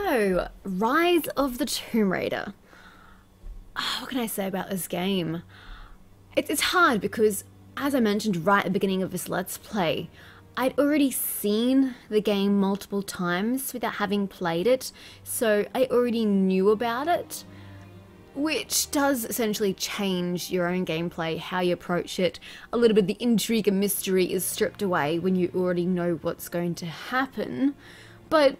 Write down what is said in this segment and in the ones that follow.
So, Rise of the Tomb Raider. What can I say about this game? It's hard because, as I mentioned right at the beginning of this Let's Play, I'd already seen the game multiple times without having played it, so I already knew about it, which does essentially change your own gameplay, how you approach it. A little bit of the intrigue and mystery is stripped away when you already know what's going to happen, but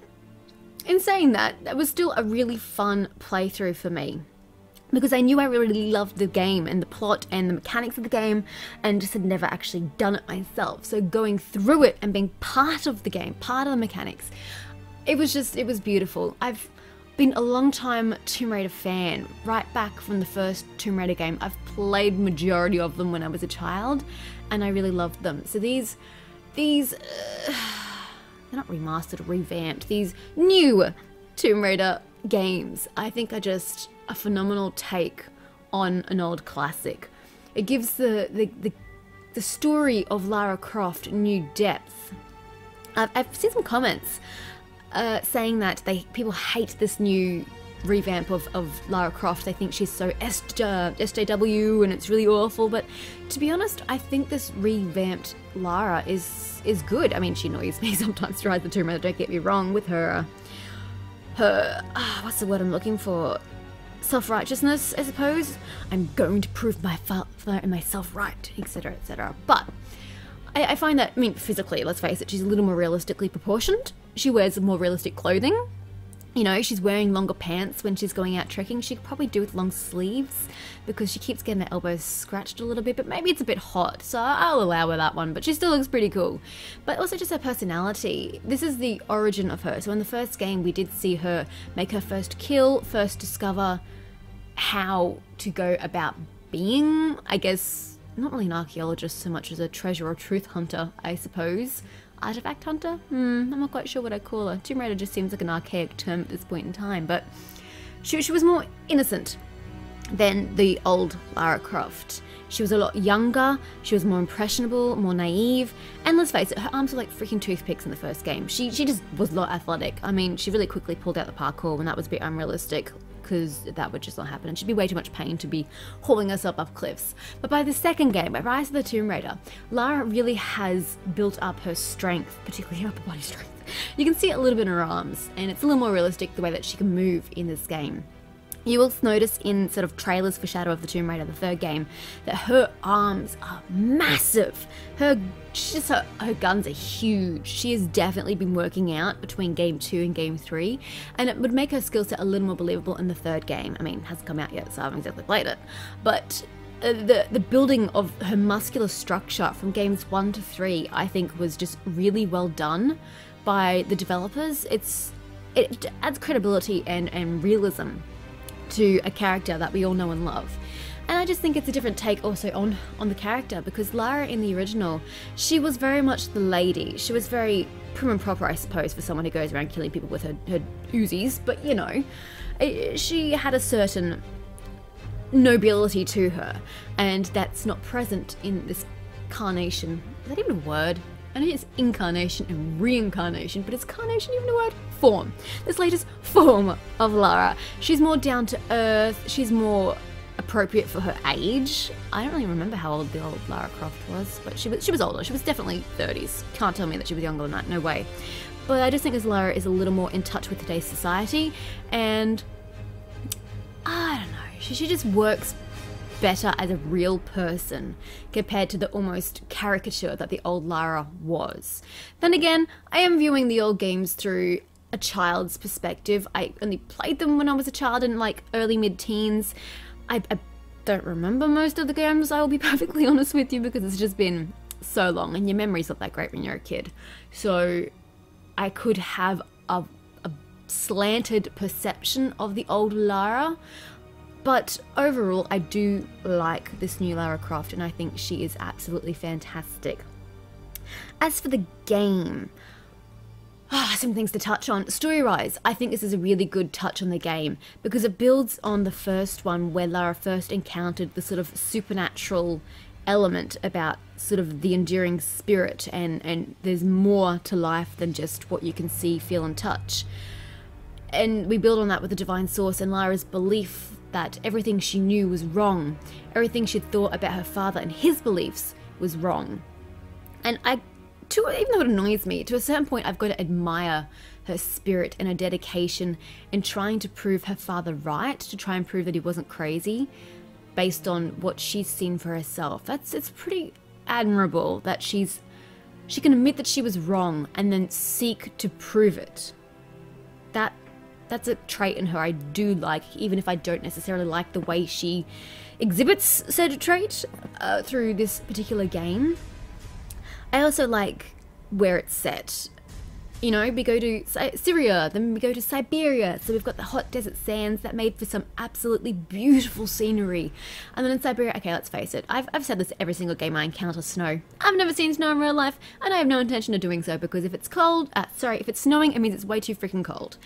in saying that, that was still a really fun playthrough for me, because I knew I really loved the game and the plot and the mechanics of the game, and just had never actually done it myself. So going through it and being part of the game, part of the mechanics, it was beautiful. I've been a long time Tomb Raider fan, right back from the first Tomb Raider game. I've played majority of them when I was a child, and I really loved them. So they're not remastered or revamped, these new Tomb Raider games, I think are just a phenomenal take on an old classic. It gives the story of Lara Croft new depth. I've seen some comments saying that people hate this new revamp of Lara Croft. They think she's so SJW and it's really awful, but to be honest, I think this revamped Lara is good. I mean, she annoys me sometimes to Rise of the Tomb Raider, don't get me wrong, with her what's the word I'm looking for? Self-righteousness, I suppose. I'm going to prove myself right, etc, etc. But I find that, I mean, physically, let's face it, she's a little more realistically proportioned. She wears more realistic clothing. You know, she's wearing longer pants when she's going out trekking. She could probably do with long sleeves because she keeps getting her elbows scratched a little bit, but maybe it's a bit hot, so I'll allow her that one, but she still looks pretty cool. But also just her personality. This is the origin of her. So in the first game, we did see her make her first kill, first discover how to go about being, I guess, not really an archaeologist so much as a treasure or truth hunter, I suppose. Artifact hunter? I'm not quite sure what I call her. Tomb Raider just seems like an archaic term at this point in time, but she was more innocent than the old Lara Croft. She was a lot younger, she was more impressionable, more naive, and let's face it, her arms were like freaking toothpicks in the first game. She just was not athletic. I mean, she really quickly pulled out the parkour when that was a bit unrealistic, because that would just not happen, and she'd be way too much pain to be hauling herself up cliffs. But by the second game, by Rise of the Tomb Raider, Lara really has built up her strength, particularly her upper body strength. You can see it a little bit in her arms, and it's a little more realistic the way that she can move in this game. You will notice in sort of trailers for Shadow of the Tomb Raider, the third game, that her arms are massive. Her guns are huge. She has definitely been working out between game 2 and game 3, and it would make her skill set a little more believable in the third game. I mean, it hasn't come out yet, so I haven't exactly played it. But the building of her muscular structure from games 1 to 3, I think, was just really well done by the developers. It adds credibility and realism to a character that we all know and love. And I just think it's a different take also on the character, because Lara in the original, she was very much the lady. She was very prim and proper, I suppose, for someone who goes around killing people with her Uzis, but you know, she had a certain nobility to her, and that's not present in this carnation. Is that even a word? I know it's incarnation and reincarnation, but is carnation even a word? Form. This latest form of Lara. She's more down to earth, she's more appropriate for her age. I don't really remember how old the old Lara Croft was, but she was older. She was definitely 30s. Can't tell me that she was younger than that, no way. But I just think as Lara is a little more in touch with today's society, and I don't know, she just works better as a real person compared to the almost caricature that the old Lara was. Then again, I am viewing the old games through a child's perspective. I only played them when I was a child in like early mid-teens. I don't remember most of the games, I will be perfectly honest with you, because it's just been so long and your memory's not that great when you're a kid. So I could have a slanted perception of the old Lara. But overall, I do like this new Lara Croft, and I think she is absolutely fantastic. As for the game, some things to touch on. Story-wise, I think this is a really good touch on the game, because it builds on the first one where Lara first encountered the sort of supernatural element about sort of the enduring spirit, and there's more to life than just what you can see, feel, and touch. And we build on that with the divine source and Lara's belief that everything she knew was wrong. Everything she'd thought about her father and his beliefs was wrong. And even though it annoys me, to a certain point I've got to admire her spirit and her dedication in trying to prove her father right, to try and prove that he wasn't crazy based on what she's seen for herself. It's pretty admirable that she can admit that she was wrong and then seek to prove it. That's a trait in her I do like, even if I don't necessarily like the way she exhibits said trait through this particular game. I also like where it's set. You know, we go to Syria, then we go to Siberia, so we've got the hot desert sands that made for some absolutely beautiful scenery. And then in Siberia, okay, let's face it, I've said this every single game I encounter snow. I've never seen snow in real life, and I have no intention of doing so, because if it's if it's snowing, it means it's way too freaking cold.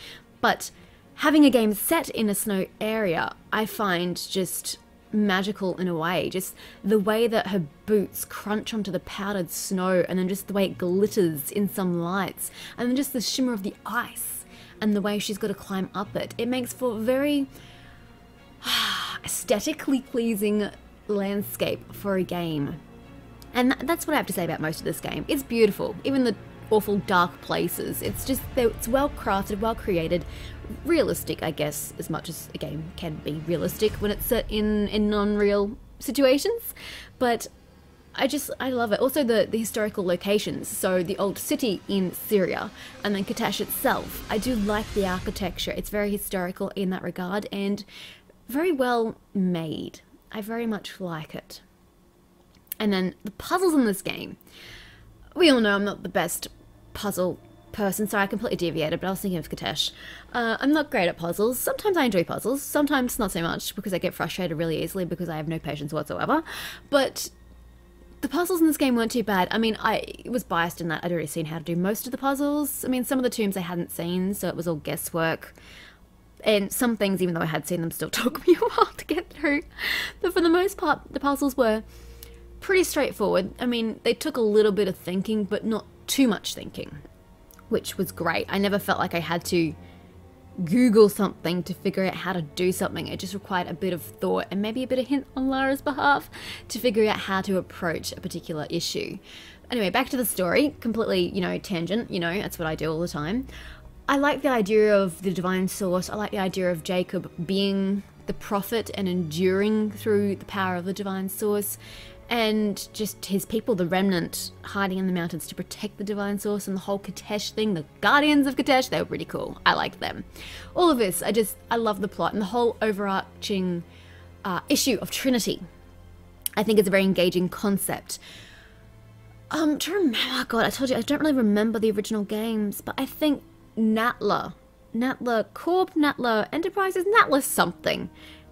But having a game set in a snow area, I find just magical in a way. Just the way that her boots crunch onto the powdered snow, and then just the way it glitters in some lights, and then just the shimmer of the ice, and the way she's got to climb up it. It makes for a very aesthetically pleasing landscape for a game. And that's what I have to say about most of this game. It's beautiful, even the awful dark places. It's just, it's well crafted, well created, realistic, I guess, as much as a game can be realistic when it's set in non-real situations. But I love it. Also the historical locations, so the old city in Syria and then Katash itself. I do like the architecture. It's very historical in that regard and very well made. I very much like it. And then the puzzles in this game. We all know I'm not the best puzzle person. Sorry, I completely deviated, but I was thinking of Katash. I'm not great at puzzles. Sometimes I enjoy puzzles, sometimes not so much, because I get frustrated really easily because I have no patience whatsoever. But the puzzles in this game weren't too bad. I mean, I was biased in that I'd already seen how to do most of the puzzles. I mean, some of the tombs I hadn't seen, so it was all guesswork. And some things, even though I had seen them, still took me a while to get through. But for the most part, the puzzles were pretty straightforward. I mean, they took a little bit of thinking, but not too much thinking, which was great. I never felt like I had to Google something to figure out how to do something. It just required a bit of thought and maybe a bit of hint on Lara's behalf to figure out how to approach a particular issue. Anyway, back to the story. Completely, tangent, that's what I do all the time. I like the idea of the divine source. I like the idea of Jacob being the prophet and enduring through the power of the divine source. And just his people, the remnant, hiding in the mountains to protect the divine source, and the whole Katash thing, the guardians of Katash, they were pretty cool. I liked them. All of this, I love the plot and the whole overarching issue of Trinity. I think it's a very engaging concept. To remember, oh God, I told you, I don't really remember the original games, but I think Natla Corp, Natla Enterprises, Natla something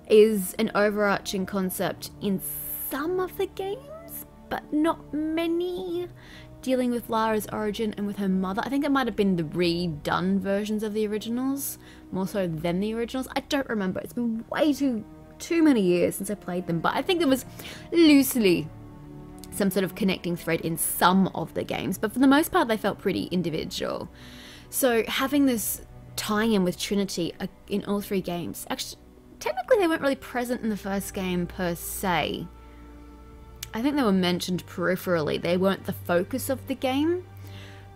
is an overarching concept in some of the games, but not many, dealing with Lara's origin and with her mother. I think it might have been the redone versions of the originals, more so than the originals. I don't remember. It's been way too many years since I played them, but I think there was loosely some sort of connecting thread in some of the games, but for the most part they felt pretty individual. So having this tie-in with Trinity in all three games, actually, technically they weren't really present in the first game per se. I think they were mentioned peripherally. They weren't the focus of the game,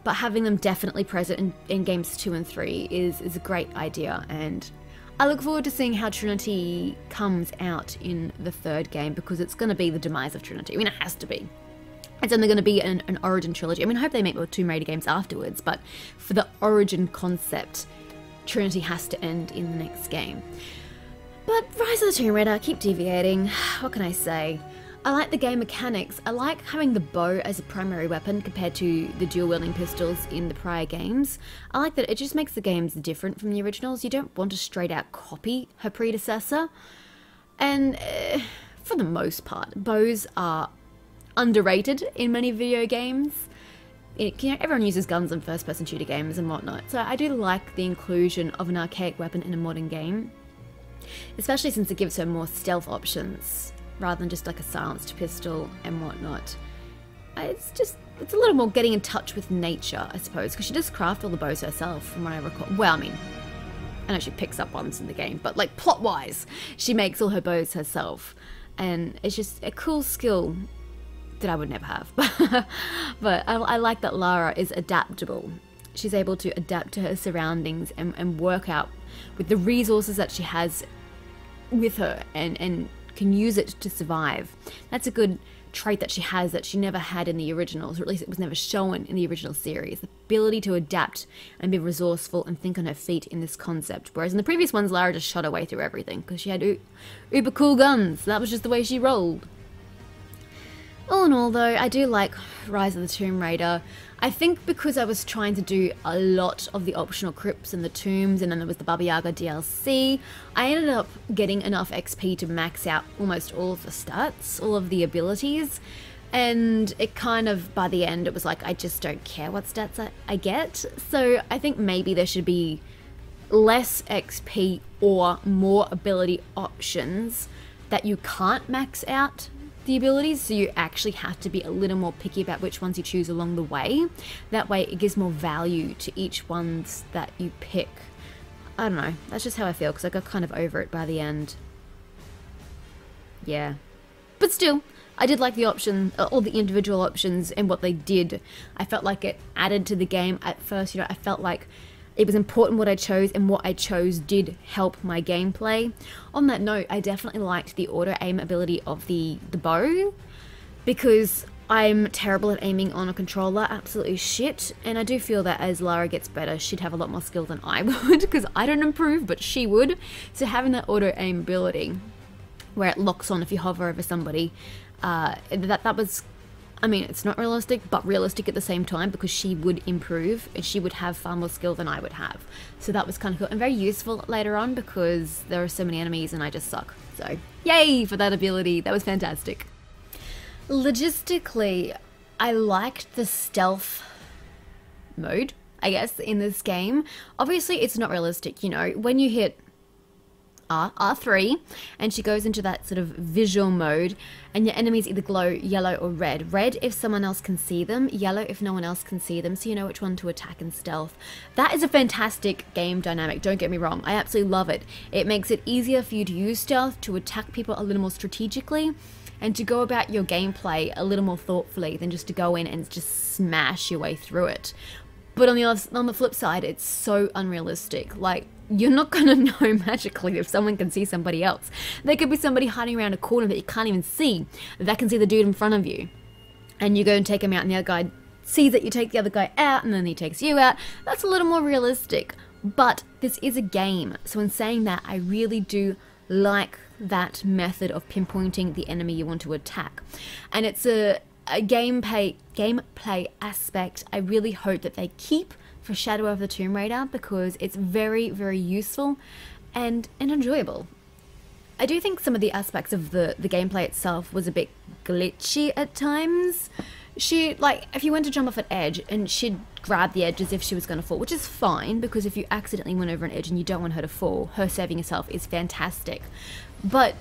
but having them definitely present in games 2 and 3 is a great idea, and I look forward to seeing how Trinity comes out in the third game, because it's going to be the demise of Trinity. I mean, it has to be. It's only going to be an origin trilogy. I mean, I hope they make more Tomb Raider games afterwards, but for the origin concept, Trinity has to end in the next game. But Rise of the Tomb Raider, keep deviating. What can I say? I like the game mechanics. I like having the bow as a primary weapon compared to the dual-wielding pistols in the prior games. I like that it just makes the games different from the originals. You don't want to straight-out copy her predecessor. And for the most part, bows are underrated in many video games. Everyone uses guns in first-person shooter games and whatnot. So I do like the inclusion of an archaic weapon in a modern game, especially since it gives her more stealth options, rather than just like a silenced pistol and whatnot. It's a little more getting in touch with nature, I suppose, because she does craft all the bows herself, from what I recall. Well, I mean, I know she picks up ones in the game, but like plot-wise, she makes all her bows herself. And it's just a cool skill that I would never have. But I like that Lara is adaptable. She's able to adapt to her surroundings and work out with the resources that she has with her and can use it to survive. That's a good trait that she has that she never had in the originals, or at least it was never shown in the original series. The ability to adapt and be resourceful and think on her feet in this concept. Whereas in the previous ones, Lara just shot her way through everything because she had uber cool guns. That was just the way she rolled. All in all though, I do like Rise of the Tomb Raider. I think because I was trying to do a lot of the optional crypts and the tombs, and then there was the Baba Yaga DLC, I ended up getting enough XP to max out almost all of the stats, all of the abilities, and it kind of, by the end, it was like, I just don't care what stats I get. So I think maybe there should be less XP or more ability options that you can't max out the abilities, so you actually have to be a little more picky about which ones you choose along the way. That way it gives more value to each ones that you pick. I don't know, that's just how I feel, because I got kind of over it by the end. Yeah. But still, I did like the option, all the individual options and what they did. I felt like it added to the game. At first, you know, I felt like it was important what I chose, and what I chose did help my gameplay. On that note, I definitely liked the auto-aim ability of the bow, because I'm terrible at aiming on a controller, absolutely shit, and I do feel that as Lara gets better, she'd have a lot more skill than I would, because I don't improve, but she would. So having that auto-aim ability, where it locks on if you hover over somebody, that was, I mean, it's not realistic, but realistic at the same time, because she would improve and she would have far more skill than I would have. So that was kind of cool and very useful later on, because there are so many enemies and I just suck. So yay for that ability. That was fantastic. Logistically, I liked the stealth mode, I guess, in this game. Obviously, it's not realistic, you know, when you hit R3 and she goes into that sort of visual mode, and your enemies either glow yellow or red. Red if someone else can see them, yellow if no one else can see them, so you know which one to attack in stealth. That is a fantastic game dynamic, don't get me wrong, I absolutely love it. It makes it easier for you to use stealth, to attack people a little more strategically, and to go about your gameplay a little more thoughtfully than just to go in and just smash your way through it. But on the flip side, it's so unrealistic. Like, you're not gonna know magically if someone can see somebody else. There could be somebody hiding around a corner that you can't even see, that can see the dude in front of you. And you go and take him out, and the other guy sees that you take the other guy out, and then he takes you out. That's a little more realistic. But this is a game, so in saying that, I really do like that method of pinpointing the enemy you want to attack. And it's a gameplay aspect I really hope that they keep for Shadow of the Tomb Raider, because it's very, very useful and enjoyable. I do think some of the aspects of the gameplay itself was a bit glitchy at times. She, like, if you went to jump off an edge, and she'd grab the edge as if she was going to fall, which is fine, because if you accidentally went over an edge and you don't want her to fall, her saving herself is fantastic. But,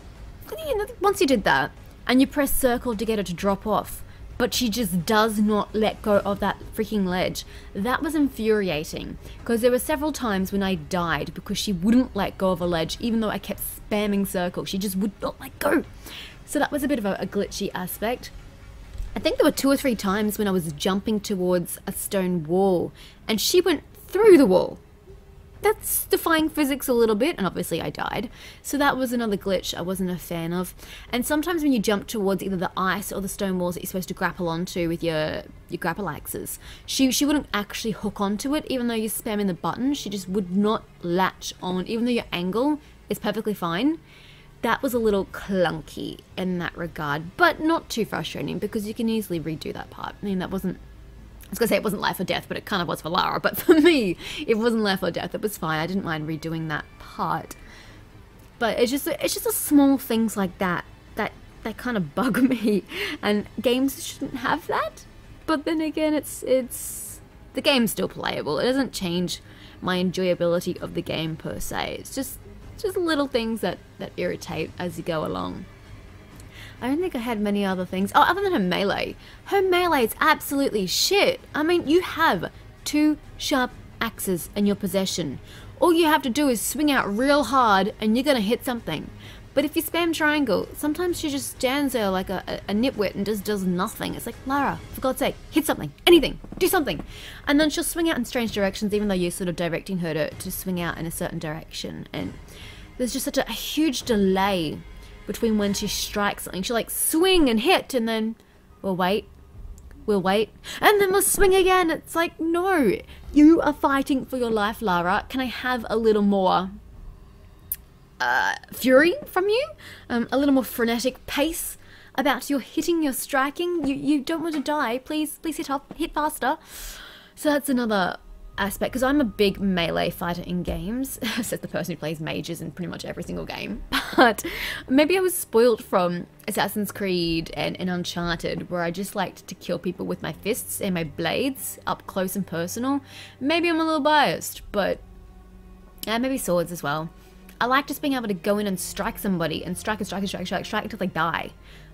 you know, once you did that, and you press circle to get her to drop off, but she just does not let go of that freaking ledge. That was infuriating, because there were several times when I died because she wouldn't let go of a ledge, even though I kept spamming circle. She just would not let go. So that was a bit of a glitchy aspect. I think there were 2 or 3 times when I was jumping towards a stone wall, and she went through the wall. That's defying physics a little bit, and obviously I died. So that was another glitch I wasn't a fan of. And sometimes when you jump towards either the ice or the stone walls that you're supposed to grapple onto with your grapple axes, she wouldn't actually hook onto it, even though you're spamming the button. She just would not latch on, even though your angle is perfectly fine. That was a little clunky in that regard, but not too frustrating, because you can easily redo that part. I mean, that wasn't, I was going to say it wasn't life or death, but it kind of was for Lara. But for me, it wasn't life or death. It was fine. I didn't mind redoing that part. But it's just the small things like that kind of bug me. And games shouldn't have that. But then again, it's the game's still playable. It doesn't change my enjoyability of the game per se. It's just little things that irritate as you go along. I don't think I had many other things. Oh, other than her melee. Her melee is absolutely shit. I mean, you have 2 sharp axes in your possession. all you have to do is swing out real hard and you're gonna hit something. But if you spam triangle, sometimes she just stands there like a nitwit and just does nothing. It's like, Lara, for God's sake, hit something, anything, do something. And then she'll swing out in strange directions, even though you're sort of directing her to swing out in a certain direction. And there's just such a huge delay between when she strikes something. She'll like swing and hit, and then we'll wait, and then we'll swing again. It's like, no, you are fighting for your life, Lara. Can I have a little more fury from you, a little more frenetic pace about your hitting, your striking? You don't want to die. Please hit faster. So that's another aspect, because I'm a big melee fighter in games, says the person who plays mages in pretty much every single game. But maybe I was spoiled from Assassin's Creed and Uncharted, where I just liked to kill people with my fists and my blades up close and personal. Maybe I'm a little biased, but maybe swords as well. I like just being able to go in and strike somebody and strike until they die.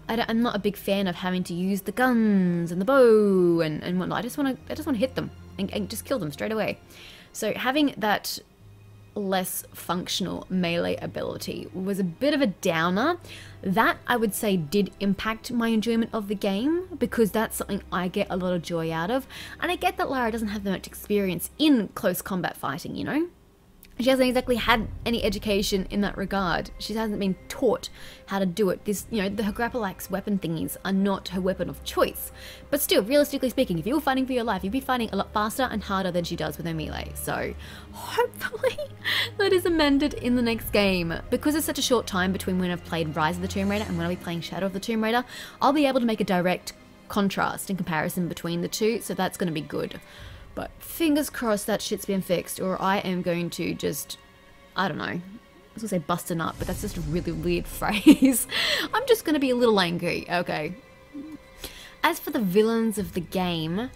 I'm not a big fan of having to use the guns and the bow and whatnot. I just want to hit them and just kill them straight away. So having that less functional melee ability was a bit of a downer. That, I would say, did impact my enjoyment of the game, because that's something I get a lot of joy out of. And I get that Lara doesn't have that much experience in close combat fighting, you know? She hasn't exactly had any education in that regard. She hasn't been taught how to do it. This, you know, her grapple axe weapon thingies are not her weapon of choice. But still, realistically speaking, if you were fighting for your life, you'd be fighting a lot faster and harder than she does with her melee. So, hopefully, that is amended in the next game. Because it's such a short time between when I've played Rise of the Tomb Raider and when I'll be playing Shadow of the Tomb Raider, I'll be able to make a direct contrast and comparison between the two, so that's going to be good. But fingers crossed that shit's been fixed, or I am going to just, I don't know, I was going to say bust a nut, but that's just a really weird phrase. I'm just going to be a little angry, okay. As for the villains of the game,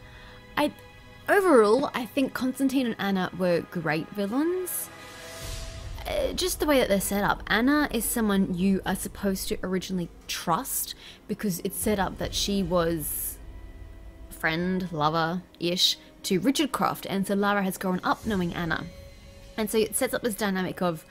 overall, I think Constantine and Anna were great villains. Just the way that they're set up. Anna is someone you are supposed to originally trust, because it's set up that she was friend, lover-ish to Richard Croft, and so Lara has grown up knowing Anna. And so it sets up this dynamic of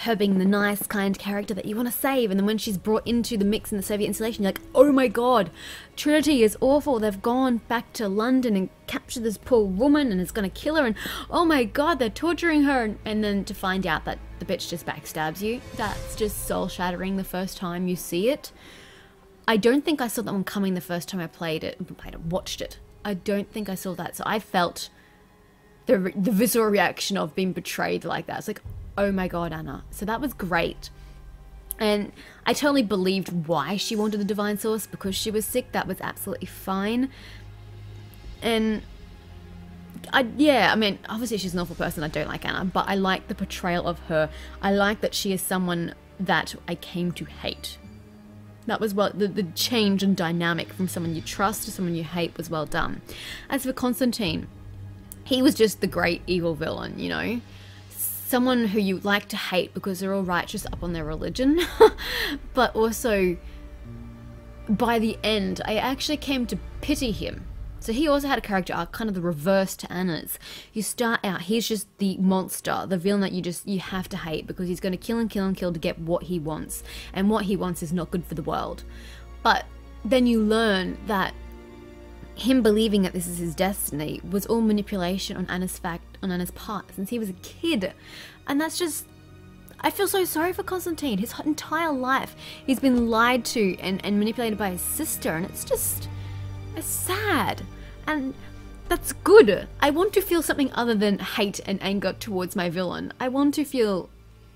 her being the nice, kind character that you want to save, and then when she's brought into the mix in the Soviet installation, you're like, oh my god, Trinity is awful, they've gone back to London and captured this poor woman and is going to kill her, and oh my god, they're torturing her, and then to find out that the bitch just backstabs you, that's just soul-shattering the first time you see it. I don't think I saw that one coming the first time I watched it. I don't think I saw that, so I felt the visceral reaction of being betrayed like that. It's like, oh my god, Anna. So that was great. And I totally believed why she wanted the divine source, because she was sick. That was absolutely fine. And yeah, I mean, obviously she's an awful person. I don't like Anna, but I like the portrayal of her. I like that she is someone that I came to hate. That was well, the change and dynamic from someone you trust to someone you hate was well done. As for Constantine, he was just the great evil villain, you know? Someone who you like to hate because they're all righteous up on their religion. But also, by the end, I actually came to pity him. So he also had a character arc, kind of the reverse to Anna's. You start out, he's just the monster, the villain that you have to hate, because he's going to kill and kill and kill to get what he wants. And what he wants is not good for the world. But then you learn that him believing that this is his destiny was all manipulation on Anna's part, since he was a kid. And that's just, I feel so sorry for Constantine. His entire life, he's been lied to and manipulated by his sister, and it's sad. And that's good. I want to feel something other than hate and anger towards my villain. I want to feel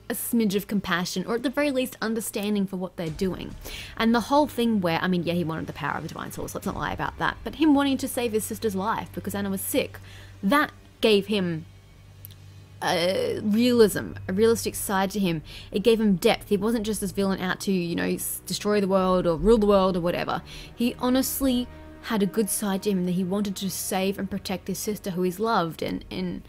a smidge of compassion, or at the very least understanding for what they're doing. And the whole thing where, I mean, yeah, he wanted the power of the divine source, let's not lie about that, but him wanting to save his sister's life because Anna was sick, that gave him realism, a realistic side to him. It gave him depth. He wasn't just this villain out to, you know, destroy the world or rule the world or whatever. He honestly had a good side to him, that he wanted to save and protect his sister who he's loved, and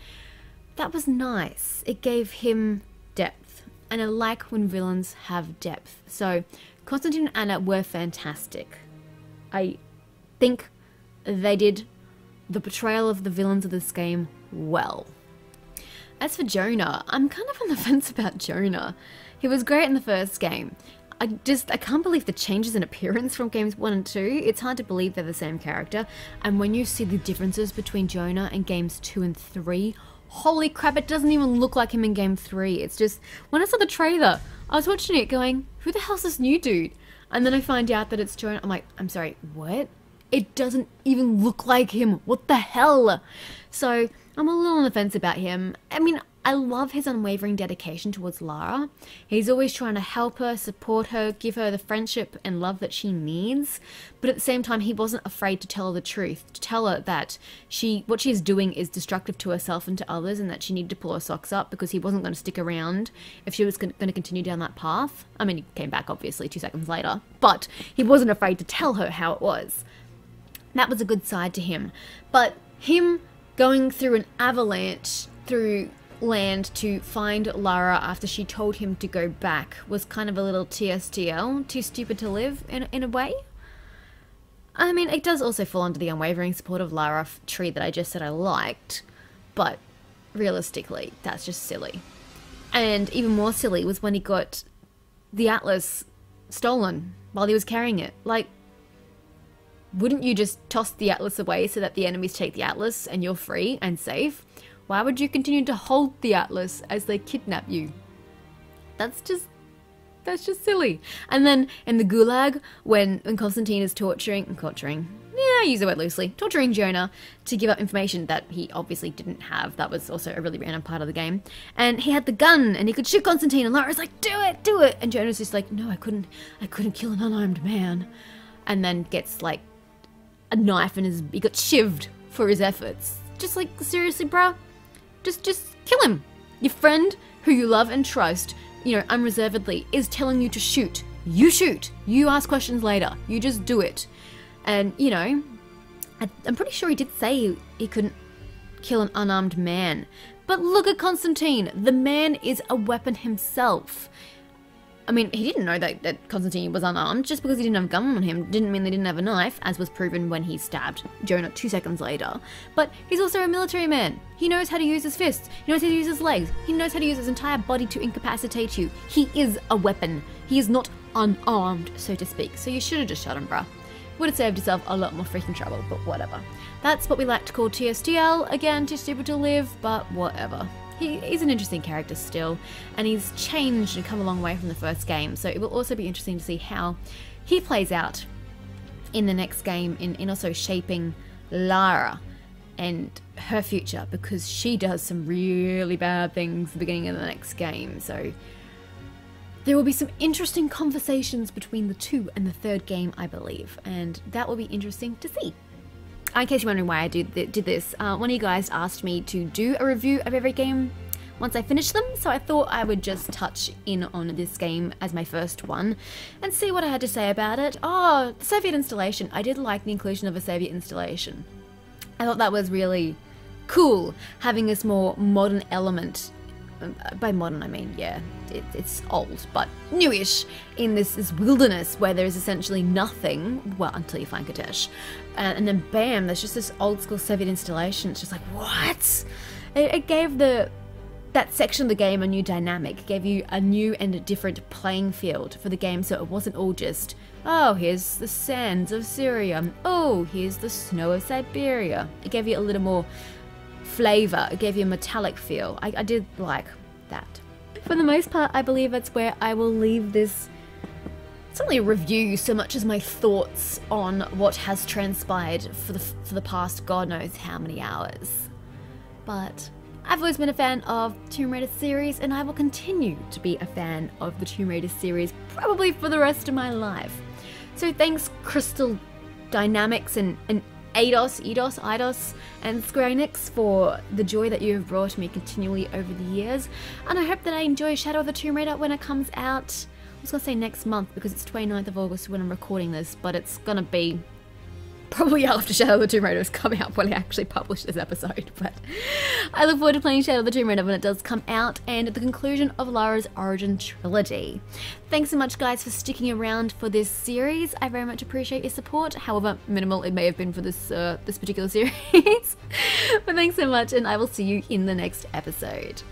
that was nice. It gave him depth, and I like when villains have depth. So Constantine and Anna were fantastic. I think they did the portrayal of the villains of this game well. As for Jonah, I'm kind of on the fence about Jonah. He was great in the first game. I can't believe the changes in appearance from games 1 and 2. It's hard to believe they're the same character. And when you see the differences between Jonah and games 2 and 3, holy crap, it doesn't even look like him in game 3. It's just, when I saw the trailer, I was watching it going, who the hell's this new dude? And then I find out that it's Jonah. I'm like, I'm sorry, what? It doesn't even look like him. What the hell? So I'm a little on the fence about him. I mean, I love his unwavering dedication towards Lara. He's always trying to help her, support her, give her the friendship and love that she needs. But at the same time, he wasn't afraid to tell her the truth, to tell her that what she is doing is destructive to herself and to others, and that she needed to pull her socks up because he wasn't going to stick around if she was going to continue down that path. I mean, he came back, obviously, 2 seconds later, but he wasn't afraid to tell her how it was. That was a good side to him. But him going through an avalanche through land to find Lara after she told him to go back was kind of a little TSTL, too stupid to live in a way. I mean, it does also fall under the unwavering support of Lara tree that I just said I liked, but realistically, that's just silly. And even more silly was when he got the Atlas stolen while he was carrying it. Like, wouldn't you just toss the Atlas away so that the enemies take the Atlas and you're free and safe? Why would you continue to hold the Atlas as they kidnap you? That's just silly. And then in the Gulag, when Constantine is torturing, I use the word loosely, torturing Jonah to give up information that he obviously didn't have. That was also a really random part of the game. And he had the gun and he could shoot Constantine, and Lara's like, do it. And Jonah's just like, no, I couldn't kill an unarmed man. And then gets like a knife and he got shivved for his efforts. Just like, seriously, bruh? Just kill him. Your friend who you love and trust, you know, unreservedly, is telling you to shoot. You shoot. You ask questions later. You just do it. And, you know, I'm pretty sure he did say he couldn't kill an unarmed man. But look at Constantine. The man is a weapon himself. I mean, he didn't know that Constantine was unarmed. Just because he didn't have a gun on him didn't mean they didn't have a knife, as was proven when he stabbed Jonah 2 seconds later. But he's also a military man. He knows how to use his fists. He knows how to use his legs. He knows how to use his entire body to incapacitate you. He is a weapon. He is not unarmed, so to speak. So you should have just shot him, bruh. Would have saved yourself a lot more freaking trouble, but whatever. That's what we like to call TSTL. Again, too stupid to live, but whatever. He's an interesting character still, and he's changed and come a long way from the first game, so it will also be interesting to see how he plays out in the next game in also shaping Lara and her future, because she does some really bad things at the beginning of the next game, so there will be some interesting conversations between the 2 and the 3rd game, I believe, and that will be interesting to see. In case you're wondering why I did this, one of you guys asked me to do a review of every game once I finish them, so I thought I would just touch in on this game as my first one and see what I had to say about it. Oh, the Soviet installation. I did like the inclusion of a Soviet installation. I thought that was really cool, having this more modern element. By modern, I mean, yeah, it's old, but newish in this wilderness where there is essentially nothing, well, until you find Katesh. And then bam, there's just this old school Soviet installation. It's just like, what? It gave that section of the game a new dynamic. It gave you a new and a different playing field for the game, so it wasn't all just, oh, here's the sands of Syria. Oh, here's the snow of Siberia. It gave you a little more flavor. It gave you a metallic feel. I did like that. For the most part, I believe that's where I will leave this. It's not really a review so much as my thoughts on what has transpired for the past God knows how many hours. But I've always been a fan of Tomb Raider series, and I will continue to be a fan of the Tomb Raider series probably for the rest of my life. So thanks Crystal Dynamics and Eidos, and Square Enix for the joy that you have brought me continually over the years, and I hope that I enjoy Shadow of the Tomb Raider when it comes out. I was going to say next month because it's 29th of August when I'm recording this, but it's going to be probably after Shadow of the Tomb Raider has come out when I actually publish this episode, but I look forward to playing Shadow of the Tomb Raider when it does come out, and the conclusion of Lara's origin trilogy. Thanks so much guys for sticking around for this series. I very much appreciate your support, however minimal it may have been for this particular series. But thanks so much, and I will see you in the next episode.